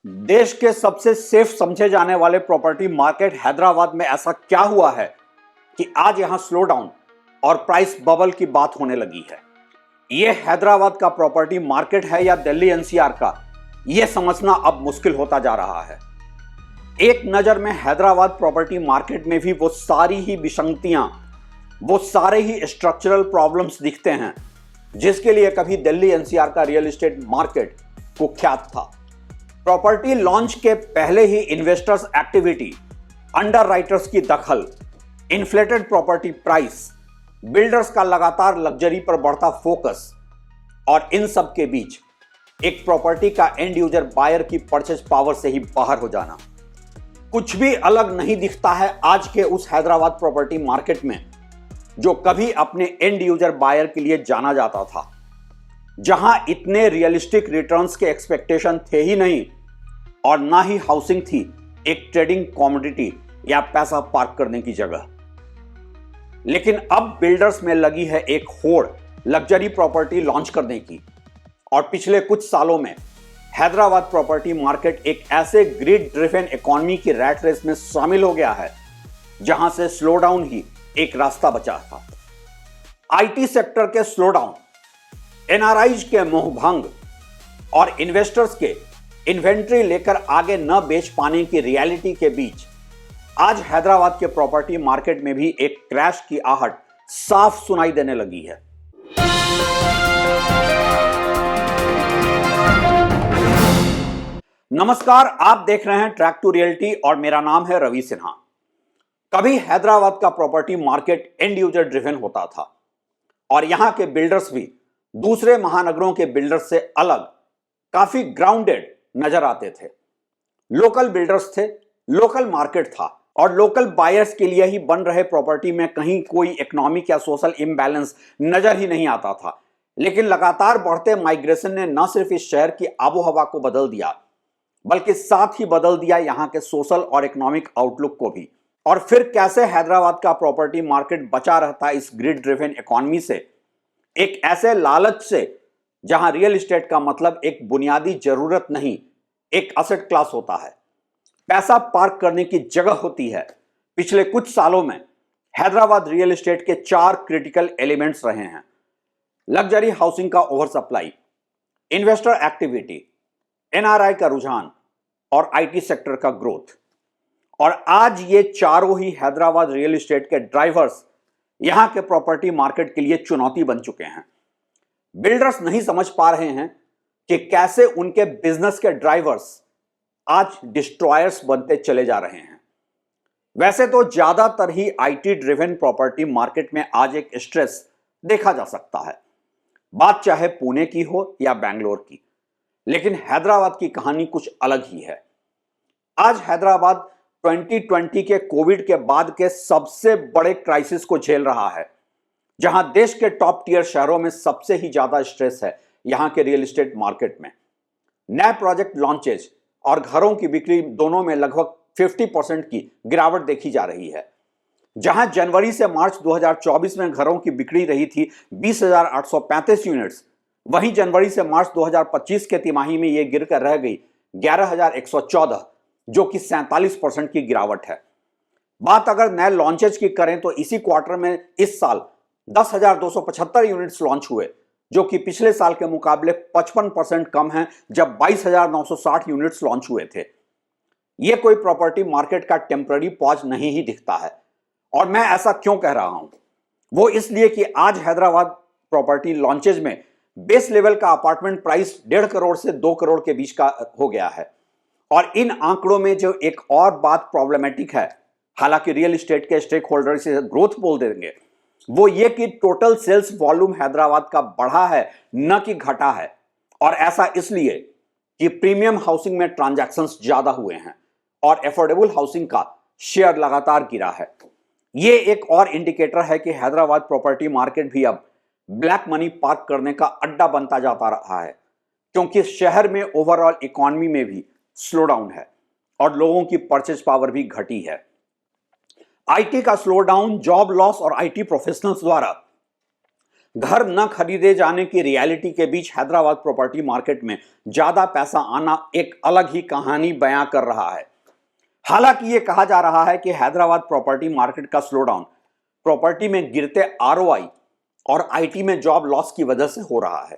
देश के सबसे सेफ समझे जाने वाले प्रॉपर्टी मार्केट हैदराबाद में ऐसा क्या हुआ है कि आज यहां स्लो डाउन और प्राइस बबल की बात होने लगी है। यह हैदराबाद का प्रॉपर्टी मार्केट है या दिल्ली एनसीआर का, यह समझना अब मुश्किल होता जा रहा है। एक नजर में हैदराबाद प्रॉपर्टी मार्केट में भी वो सारी ही विसंगतियां, वो सारे ही स्ट्रक्चरल प्रॉब्लम्स दिखते हैं जिसके लिए कभी दिल्ली एनसीआर का रियल एस्टेट मार्केट कुख्यात था। प्रॉपर्टी लॉन्च के पहले ही इन्वेस्टर्स एक्टिविटी, अंडरराइटर्स की दखल, इन्फ्लेटेड प्रॉपर्टी प्राइस, बिल्डर्स का लगातार लग्जरी पर बढ़ता फोकस और इन सब के बीच एक प्रॉपर्टी का एंड यूजर बायर की परचेज पावर से ही बाहर हो जाना, कुछ भी अलग नहीं दिखता है आज के उस हैदराबाद प्रॉपर्टी मार्केट में जो कभी अपने एंड यूजर बायर के लिए जाना जाता था, जहां इतने रियलिस्टिक रिटर्न्स के एक्सपेक्टेशन थे ही नहीं और ना ही हाउसिंग थी एक ट्रेडिंग कॉमोडिटी या पैसा पार्क करने की जगह। लेकिन अब बिल्डर्स में लगी है एक होड़ लग्जरी प्रॉपर्टी लॉन्च करने की और पिछले कुछ सालों में हैदराबाद प्रॉपर्टी मार्केट एक ऐसे ग्रिड ड्रिवन इकोनॉमी की रैट रेस में शामिल हो गया है जहां से स्लो डाउन ही एक रास्ता बचा था। आईटी सेक्टर के स्लो डाउन, एनआरआईज के मोहभंग और इन्वेस्टर्स के इन्वेंट्री लेकर आगे न बेच पाने की रियलिटी के बीच आज हैदराबाद के प्रॉपर्टी मार्केट में भी एक क्रैश की आहट साफ सुनाई देने लगी है। नमस्कार, आप देख रहे हैं ट्रैक टू रियलिटी और मेरा नाम है रवि सिन्हा। कभी हैदराबाद का property market and user driven होता था और यहां के बिल्डर्स भी दूसरे महानगरों के बिल्डर्स से अलग काफी ग्राउंडेड नजर आते थे। लोकल बिल्डर्स थे, लोकल मार्केट था और लोकल बायर्स के लिए ही बन रहे प्रॉपर्टी में कहीं कोई इकोनॉमिक या सोशल इम्बैलेंस नजर ही नहीं आता था। लेकिन लगातार बढ़ते माइग्रेशन ने न सिर्फ इस शहर की आबोहवा को बदल दिया बल्कि साथ ही बदल दिया यहां के सोशल और इकोनॉमिक आउटलुक को भी। और फिर कैसे हैदराबाद का प्रॉपर्टी मार्केट बचा रहता इस ग्रिड ड्रिवन इकोनॉमी से, एक ऐसे लालच से जहां रियल एस्टेट का मतलब एक बुनियादी जरूरत नहीं, एक असेट क्लास होता है, पैसा पार्क करने की जगह होती है। पिछले कुछ सालों में हैदराबाद रियल एस्टेट के 4 क्रिटिकल एलिमेंट्स रहे हैं: लग्जरी हाउसिंग का over supply, investor activity, NRI का रुझान और आईटी सेक्टर का ग्रोथ। और आज ये चारों ही हैदराबाद रियल एस्टेट के ड्राइवर्स यहां के प्रॉपर्टी मार्केट के लिए चुनौती बन चुके हैं। बिल्डर्स नहीं समझ पा रहे हैं कि कैसे उनके बिजनेस के ड्राइवर्स आज डिस्ट्रॉयर्स बनते चले जा रहे हैं। वैसे तो ज्यादातर ही आईटी ड्रिवन प्रॉपर्टी मार्केट में आज एक स्ट्रेस देखा जा सकता है, बात चाहे पुणे की हो या बैंगलोर की। लेकिन हैदराबाद की कहानी कुछ अलग ही है। आज हैदराबाद 2020 के कोविड के बाद के सबसे बड़े क्राइसिस को झेल रहा है, जहां देश के टॉप टियर शहरों में सबसे ही ज्यादा स्ट्रेस है यहां के रियल एस्टेट मार्केट में। नए प्रोजेक्ट लॉन्चेज और घरों की बिक्री दोनों में लगभग 50% की गिरावट देखी जा रही है। जहां जनवरी से मार्च 2024 में घरों की बिक्री रही थी 20,835 यूनिट्स, वहीं जनवरी से मार्च 2025 के तिमाही में यह गिरकर रह गई 11,114, जो कि 47% की गिरावट है। बात अगर नए लॉन्चेज की करें तो इसी क्वार्टर में इस साल 10,275 यूनिट्स लॉन्च हुए, जो कि पिछले साल के मुकाबले 55% कम है जब 22,960 यूनिट्स लॉन्च हुए थे। यह कोई प्रॉपर्टी मार्केट का टेम्पररी पॉज नहीं ही दिखता है। और मैं ऐसा क्यों कह रहा हूं? वो इसलिए कि आज हैदराबाद प्रॉपर्टी लॉन्चेज में बेस लेवल का अपार्टमेंट प्राइस 1.5 करोड़ से 2 करोड़ के बीच का हो गया है। और इन आंकड़ों में जो एक और बात प्रॉब्लमेटिक है, हालांकि रियल एस्टेट के स्टेक होल्डर इसे ग्रोथ बोल देंगे, वो ये कि टोटल सेल्स वॉल्यूम हैदराबाद का बढ़ा है न कि घटा है। और ऐसा इसलिए कि प्रीमियम हाउसिंग में ट्रांजैक्शंस ज्यादा हुए हैं और एफोर्डेबल हाउसिंग का शेयर लगातार गिरा है। ये एक और इंडिकेटर है कि हैदराबाद प्रॉपर्टी मार्केट भी अब ब्लैक मनी पार्क करने का अड्डा बनता जाता रहा है, क्योंकि शहर में ओवरऑल इकोनॉमी में भी स्लो डाउन है और लोगों की परचेज पावर भी घटी है। आईटी का स्लो डाउन, जॉब लॉस और आईटी प्रोफेशनल्स द्वारा घर न खरीदे जाने की रियलिटी के बीच हैदराबाद प्रॉपर्टी मार्केट में ज्यादा पैसा आना एक अलग ही कहानी बयां कर रहा है। हालांकि यह कहा जा रहा है कि हैदराबाद प्रॉपर्टी मार्केट का स्लोडाउन प्रॉपर्टी में गिरते आरओआई और आईटी में जॉब लॉस की वजह से हो रहा है,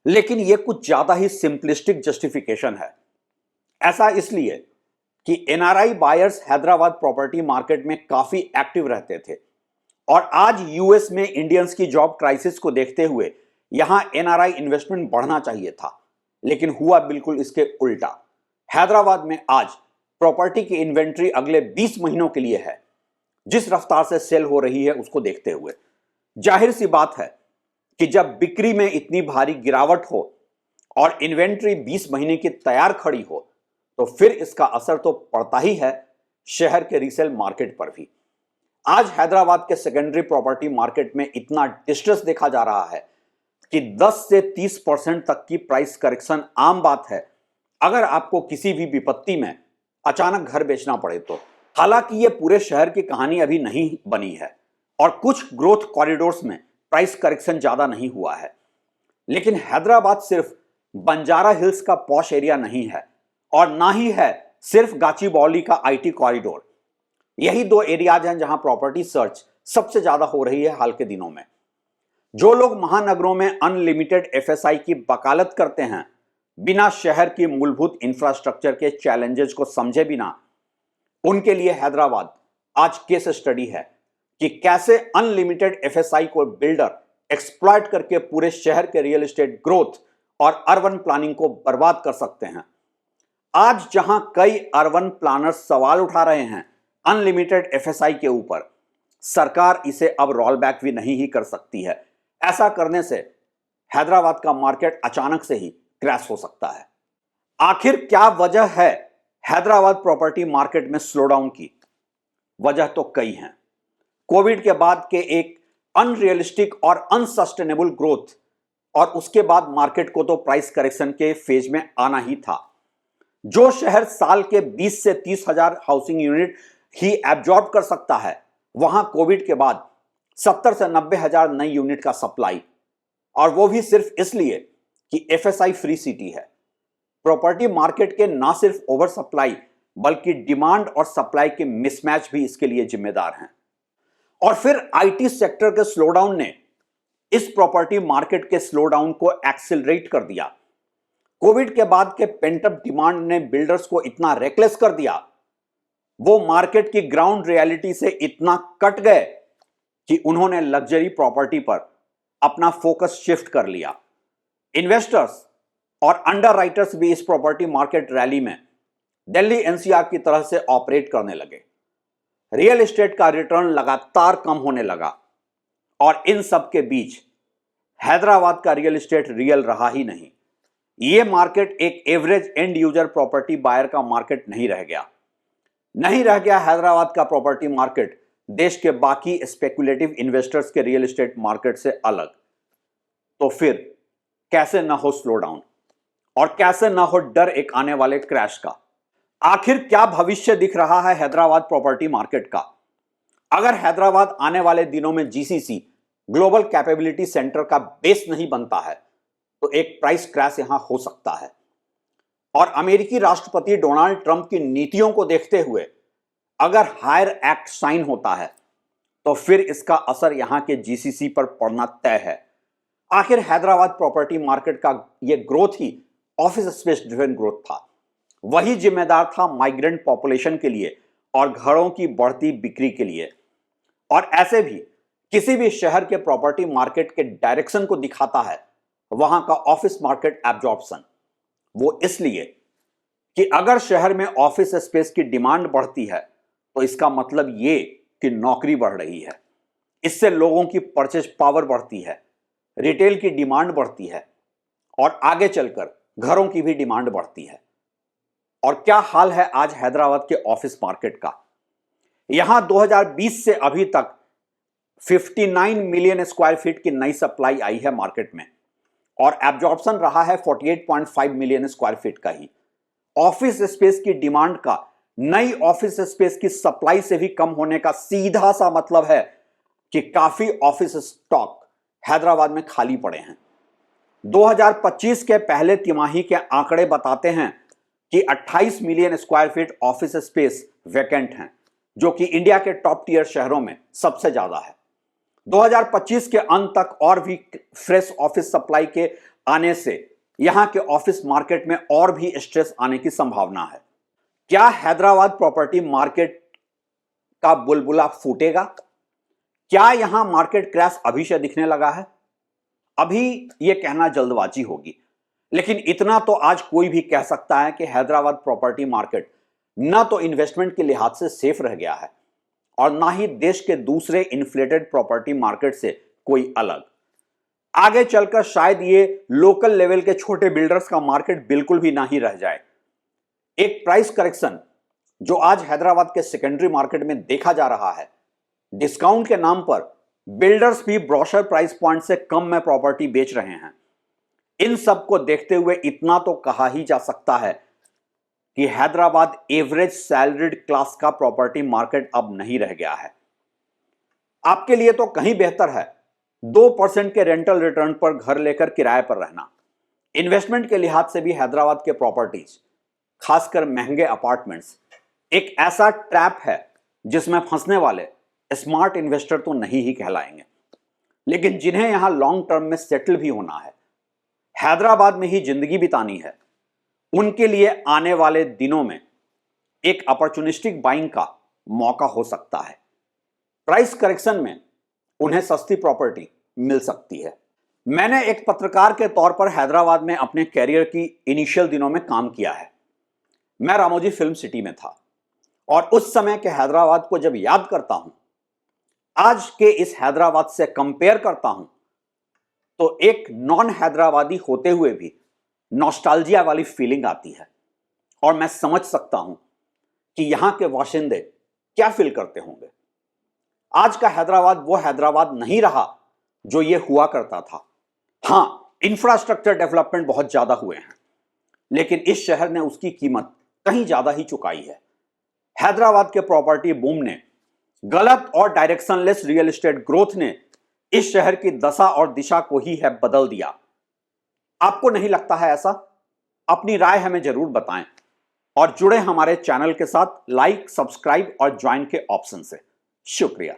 लेकिन यह कुछ ज्यादा ही सिंपलिस्टिक जस्टिफिकेशन है। ऐसा इसलिए कि NRI buyers Hyderabad property market में काफी एक्टिव रहते थे और आज यूएस में इंडियंस की जॉब क्राइसिस को देखते हुए यहां एनआरआई इन्वेस्टमेंट बढ़ना चाहिए था, लेकिन हुआ बिल्कुल इसके उल्टा। हैदराबाद में आज प्रॉपर्टी की इन्वेंट्री अगले 20 महीनों के लिए है। जिस रफ्तार से सेल हो रही है उसको देखते हुए जाहिर सी बात है कि जब बिक्री में इतनी भारी गिरावट हो और इन्वेंट्री 20 महीने की तैयार खड़ी हो तो फिर इसका असर तो पड़ता ही है शहर के रीसेल मार्केट पर भी। आज हैदराबाद के सेकेंडरी प्रॉपर्टी मार्केट में इतना डिस्ट्रेस देखा जा रहा है कि 10 से 30% तक की प्राइस करेक्शन आम बात है अगर आपको किसी भी विपत्ति में अचानक घर बेचना पड़े तो। हालांकि यह पूरे शहर की कहानी अभी नहीं बनी है और कुछ ग्रोथ कॉरिडोर्स में प्राइस करेक्शन ज्यादा नहीं हुआ है, लेकिन हैदराबाद सिर्फ बंजारा हिल्स का पॉश एरिया नहीं है और ना ही है सिर्फ गाचीबौली का आईटी कॉरिडोर। यही दो एरियाज हैं जहां प्रॉपर्टी सर्च सबसे ज्यादा हो रही है हाल के दिनों में। जो लोग महानगरों में अनलिमिटेड एफएसआई की वकालत करते हैं बिना शहर की मूलभूत इंफ्रास्ट्रक्चर के चैलेंजेस को समझे बिना, उनके लिए हैदराबाद आज केस स्टडी है कि कैसे अनलिमिटेड एफएसआई को बिल्डर एक्सप्लॉइट करके पूरे शहर के रियल एस्टेट ग्रोथ और अर्बन प्लानिंग को बर्बाद कर सकते हैं। आज जहां कई अर्बन प्लानर्स सवाल उठा रहे हैं अनलिमिटेड एफएसआई के ऊपर, सरकार इसे अब रोल बैक भी नहीं ही कर सकती है। ऐसा करने से हैदराबाद का मार्केट अचानक से ही क्रैश हो सकता है। आखिर क्या वजह है हैदराबाद प्रॉपर्टी मार्केट में स्लोडाउन की? वजह तो कई हैं। कोविड के बाद के एक अनरियलिस्टिक और अनसस्टेनेबल ग्रोथ और उसके बाद मार्केट को तो प्राइस करेक्शन के फेज में आना ही था। जो शहर साल के 20 से 30 हजार हाउसिंग यूनिट ही एब्जॉर्ब कर सकता है, वहां कोविड के बाद 70 से 90 हजार नई यूनिट का सप्लाई, और वो भी सिर्फ इसलिए कि एफएसआई फ्री सिटी है। प्रॉपर्टी मार्केट के ना सिर्फ ओवर सप्लाई बल्कि डिमांड और सप्लाई के मिसमैच भी इसके लिए जिम्मेदार हैं। और फिर आईटी सेक्टर के स्लोडाउन ने इस प्रॉपर्टी मार्केट के स्लोडाउन को एक्सेलरेट कर दिया। कोविड के बाद के पेंटअप डिमांड ने बिल्डर्स को इतना रेकलेस कर दिया, वो मार्केट की ग्राउंड रियलिटी से इतना कट गए कि उन्होंने लग्जरी प्रॉपर्टी पर अपना फोकस शिफ्ट कर लिया। इन्वेस्टर्स और अंडरराइटर्स भी इस प्रॉपर्टी मार्केट रैली में दिल्ली एनसीआर की तरह से ऑपरेट करने लगे। रियल एस्टेट का रिटर्न लगातार कम होने लगा और इन सब के बीच हैदराबाद का रियल एस्टेट रियल रहा ही नहीं। यह मार्केट एक average end user property buyer का मार्केट नहीं रह गया हैदराबाद का प्रॉपर्टी मार्केट देश के बाकी स्पेकुलेटिव इन्वेस्टर्स के रियल एस्टेट मार्केट से अलग। तो फिर कैसे ना हो स्लोडाउन और कैसे ना हो डर एक आने वाले क्रैश का? आखिर क्या भविष्य दिख रहा है हैदराबाद प्रॉपर्टी मार्केट का? अगर हैदराबाद आने वाले दिनों में जीसीसी ग्लोबल कैपेबिलिटी सेंटर का बेस नहीं बनता है तो एक प्राइस क्रैश यहां हो सकता है। और अमेरिकी राष्ट्रपति डोनाल्ड ट्रंप की नीतियों को देखते हुए अगर हायर एक्ट साइन होता है तो फिर इसका असर यहां के जीसीसी पर पड़ना तय है। आखिर हैदराबाद प्रॉपर्टी मार्केट का यह ग्रोथ ही ऑफिस स्पेस ड्रिवन ग्रोथ था। वही जिम्मेदार था माइग्रेंट पॉपुलेशन के लिए और घरों की बढ़ती बिक्री के लिए। और ऐसे भी किसी भी शहर के प्रॉपर्टी मार्केट के डायरेक्शन को दिखाता है वहां का ऑफिस मार्केट एब्जॉर्प्शन। वो इसलिए कि अगर शहर में ऑफिस स्पेस की डिमांड बढ़ती है तो इसका मतलब ये कि नौकरी बढ़ रही है। इससे लोगों की परचेज पावर बढ़ती है, रिटेल की डिमांड बढ़ती है और आगे चलकर घरों की भी डिमांड बढ़ती है। और क्या हाल है आज हैदराबाद के ऑफिस मार्केट का? यहां 2020 से अभी तक 59 मिलियन स्क्वायर फीट की नई सप्लाई आई है मार्केट में और एब्जॉर्प्शन रहा है 48.5 मिलियन स्क्वायर फीट का ही। ऑफिस स्पेस की डिमांड का नई ऑफिस स्पेस की सप्लाई से भी कम होने का सीधा सा मतलब है कि काफी ऑफिस स्टॉक हैदराबाद में खाली पड़े हैं। 2025 के पहले तिमाही के आंकड़े बताते हैं कि 28 million square feet office space vacant हैं, जो कि इंडिया के टॉप टियर शहरों में सबसे ज्यादा है। 2025 के अंत तक और भी फ्रेश ऑफिस सप्लाई के आने से यहां के ऑफिस मार्केट में और भी स्ट्रेस आने की संभावना है। क्या हैदराबाद प्रॉपर्टी मार्केट का बुलबुला फूटेगा? क्या यहां मार्केट क्रैश अभी से दिखने लगा है? अभी यह कहना जल्दबाजी होगी, लेकिन इतना तो आज कोई भी कह सकता है कि हैदराबाद प्रॉपर्टी मार्केट न तो इन्वेस्टमेंट के लिहाज से सेफ रह गया है और ना ही देश के दूसरे इन्फ्लेटेड प्रॉपर्टी मार्केट से कोई अलग। आगे चलकर शायद ये लोकल लेवल के छोटे बिल्डर्स का मार्केट बिल्कुल भी ना ही रह जाए। एक प्राइस करेक्शन जो आज हैदराबाद के सेकेंडरी मार्केट में देखा जा रहा है, डिस्काउंट के नाम पर बिल्डर्स भी ब्रोशर प्राइस पॉइंट से कम में प्रॉपर्टी बेच रहे हैं। इन सब को देखते हुए इतना तो कहा ही जा सकता है कि हैदराबाद एवरेज सैलरीड क्लास का प्रॉपर्टी मार्केट अब नहीं रह गया है। आपके लिए तो कहीं बेहतर है 2% के रेंटल रिटर्न पर घर लेकर किराए पर रहना। इन्वेस्टमेंट के लिहाज से भी हैदराबाद के प्रॉपर्टीज, खासकर महंगे अपार्टमेंट्स, एक ऐसा ट्रैप है जिसमें फंसने वाले स्मार्ट इन्वेस्टर तो नहीं ही कहलाएंगे, लेकिन जिन्हें यहां लॉन्ग टर्म में सेटल भी होना है, हैदराबाद में ही जिंदगी बितानी है, उनके लिए आने वाले दिनों में एक अपॉर्चुनिस्टिक बाइंग का मौका हो सकता है। प्राइस करेक्शन में उन्हें सस्ती प्रॉपर्टी मिल सकती है। मैंने एक पत्रकार के तौर पर हैदराबाद में अपने कैरियर की इनिशियल दिनों में काम किया है। मैं रामोजी फिल्म सिटी में था और उस समय के हैदराबाद को जब याद करता हूं, आज के इस हैदराबाद से कंपेयर करता हूं, तो एक नॉन हैदराबादी होते हुए भी नॉस्टैल्जिया वाली फीलिंग आती है और मैं समझ सकता हूं कि यहां के बाशिंदे क्या फील करते होंगे। आज का हैदराबाद वो हैदराबाद नहीं रहा जो ये हुआ करता था। हां, इंफ्रास्ट्रक्चर डेवलपमेंट बहुत ज्यादा हुए हैं, लेकिन इस शहर ने उसकी कीमत कहीं ज्यादा ही चुकाई है। हैदराबाद के प्रॉपर्टी बूम ने, गलत और डायरेक्शनलेस रियल एस्टेट ग्रोथ ने इस शहर की दशा और दिशा को ही है बदल दिया। आपको नहीं लगता है ऐसा? अपनी राय हमें जरूर बताएं और जुड़े हमारे चैनल के साथ लाइक, सब्सक्राइब और ज्वाइन के ऑप्शन से। शुक्रिया।